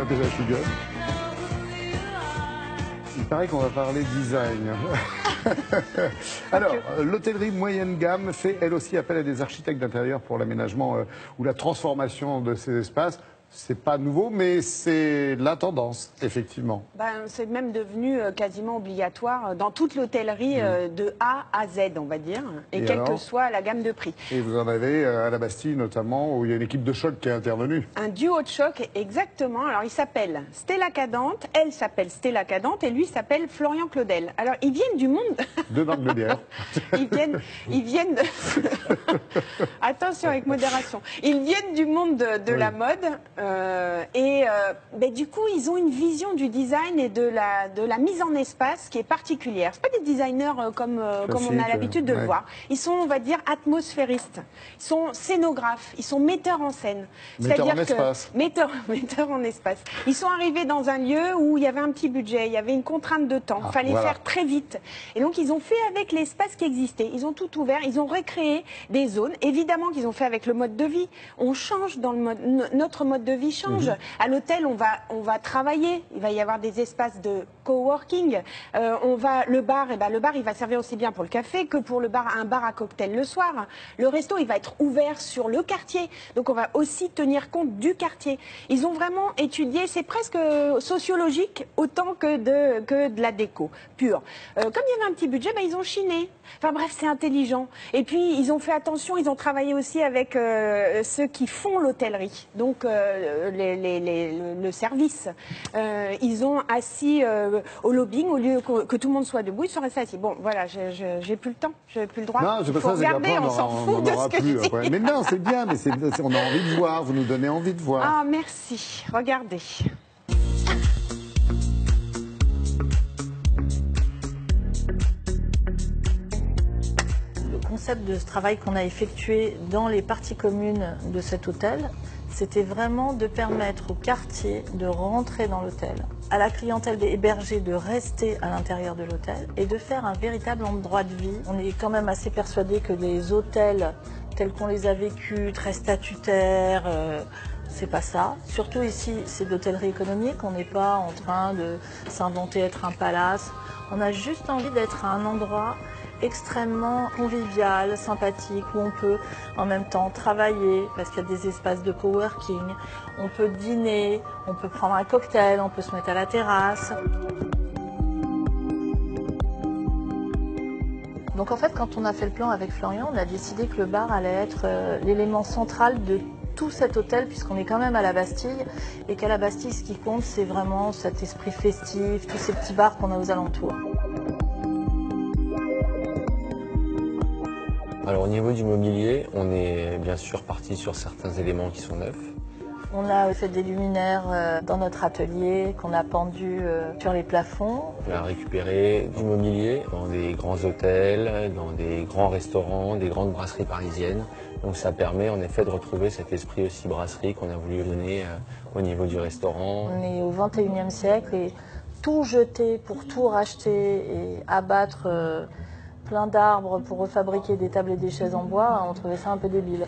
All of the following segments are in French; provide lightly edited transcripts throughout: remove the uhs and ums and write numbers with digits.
déjà je suis bien. Il paraît qu'on va parler design. Alors, l'hôtellerie moyenne gamme fait elle aussi appel à des architectes d'intérieur pour l'aménagement ou la transformation de ces espaces. C'est pas nouveau, mais c'est la tendance, effectivement. Ben, c'est même devenu quasiment obligatoire dans toute l'hôtellerie de A à Z, on va dire, et quelle que soit la gamme de prix. Et vous en avez à la Bastille notamment, où il y a une équipe de choc qui est intervenue. Un duo de choc, exactement. Alors, il s'appelle Stella Cadente, elle s'appelle Stella Cadente, et lui s'appelle Florian Claudel. Alors, ils viennent du monde... Deux marques de bière. ils viennent de... Attention, avec modération. Ils viennent du monde de la mode. Du coup, ils ont une vision du design et de la mise en espace qui est particulière. Ce pas des designers comme on a l'habitude de le voir. Ils sont, on va dire, atmosphéristes. Ils sont scénographes. Ils sont metteurs en scène. Metteurs en espace. Metteurs en espace. Ils sont arrivés dans un lieu où il y avait un petit budget, il y avait une contrainte de temps. Il fallait faire très vite. Et donc, ils ont fait avec l'espace qui existait. Ils ont tout ouvert. Ils ont recréé des zones. Évidemment qu'ils ont fait avec le mode de vie. On change dans le mode, notre mode de vie change. À l'hôtel, on va travailler. Il va y avoir des espaces de coworking. Le bar, il va servir aussi bien pour le café que pour un bar à cocktail le soir. Le resto, il va être ouvert sur le quartier. Donc, on va aussi tenir compte du quartier. Ils ont vraiment étudié, c'est presque sociologique autant que de la déco pure. Comme il y avait un petit budget, ils ont chiné. Enfin bref, c'est intelligent. Et puis, ils ont fait attention, ils ont travaillé aussi avec ceux qui font l'hôtellerie. Donc, le service. Ils ont assis au lobbying, au lieu que tout le monde soit debout, ils sont restés assis. Bon, voilà, j'ai plus le temps, j'ai plus le droit. Non, c'est pas ça, regarder, on s'en fout de ce que je dis. Mais non, c'est bien, mais on a envie de voir, vous nous donnez envie de voir. Ah, merci. Regardez. Le concept de ce travail qu'on a effectué dans les parties communes de cet hôtel, c'était vraiment de permettre au quartier de rentrer dans l'hôtel, à la clientèle hébergée de rester à l'intérieur de l'hôtel et de faire un véritable endroit de vie. On est quand même assez persuadé que les hôtels tels qu'on les a vécus, très statutaires, c'est pas ça. Surtout ici, c'est d'hôtellerie économique, on n'est pas en train de s'inventer être un palace. On a juste envie d'être un endroit extrêmement convivial, sympathique, où on peut en même temps travailler, parce qu'il y a des espaces de coworking, on peut dîner, on peut prendre un cocktail, on peut se mettre à la terrasse. Donc en fait, quand on a fait le plan avec Florian, on a décidé que le bar allait être l'élément central de tout cet hôtel, puisqu'on est quand même à la Bastille, et qu'à la Bastille, ce qui compte, c'est vraiment cet esprit festif, tous ces petits bars qu'on a aux alentours. Alors au niveau du mobilier, on est bien sûr parti sur certains éléments qui sont neufs. On a fait des luminaires dans notre atelier qu'on a pendus sur les plafonds. On a récupéré du mobilier dans des grands hôtels, dans des grands restaurants, des grandes brasseries parisiennes. Donc ça permet en effet de retrouver cet esprit aussi brasserie qu'on a voulu donner au niveau du restaurant. On est au XXIe siècle et tout jeter pour tout racheter et abattre plein d'arbres pour refabriquer des tables et des chaises en bois, on trouvait ça un peu débile.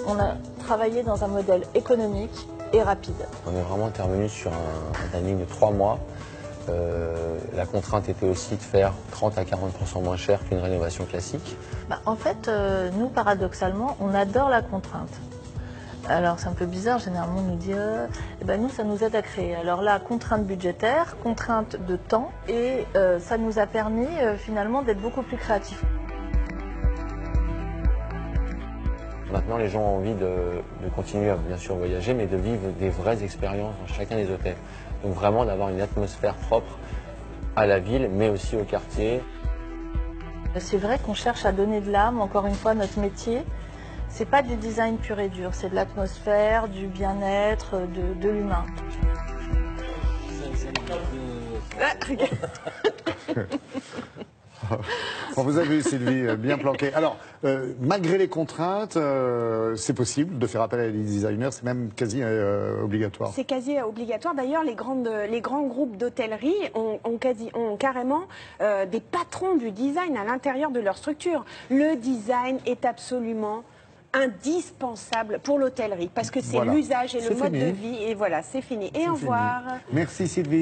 On a travaillé dans un modèle économique et rapide. On est vraiment intervenu sur un timing de 3 mois. La contrainte était aussi de faire 30 à 40% moins cher qu'une rénovation classique. En fait, nous, paradoxalement, on adore la contrainte. Alors c'est un peu bizarre, généralement on nous dit nous ça nous aide à créer. Alors là, contrainte budgétaire, contrainte de temps et ça nous a permis finalement d'être beaucoup plus créatifs. Maintenant les gens ont envie de continuer à bien sûr voyager, mais de vivre des vraies expériences dans chacun des hôtels. Donc vraiment d'avoir une atmosphère propre à la ville, mais aussi au quartier. C'est vrai qu'on cherche à donner de l'âme, encore une fois, à notre métier. C'est pas du design pur et dur, c'est de l'atmosphère, du bien-être, de l'humain. Bon, vous avez vu Sylvie, bien planquée. Alors, malgré les contraintes, c'est possible de faire appel à des designers, c'est même quasi obligatoire. C'est quasi obligatoire. D'ailleurs, les grands groupes d'hôtellerie ont carrément des patrons du design à l'intérieur de leur structure. Le design est absolument indispensable pour l'hôtellerie, parce que c'est l'usage et le mode de vie, et voilà, c'est fini. Et au revoir. Merci Sylvie.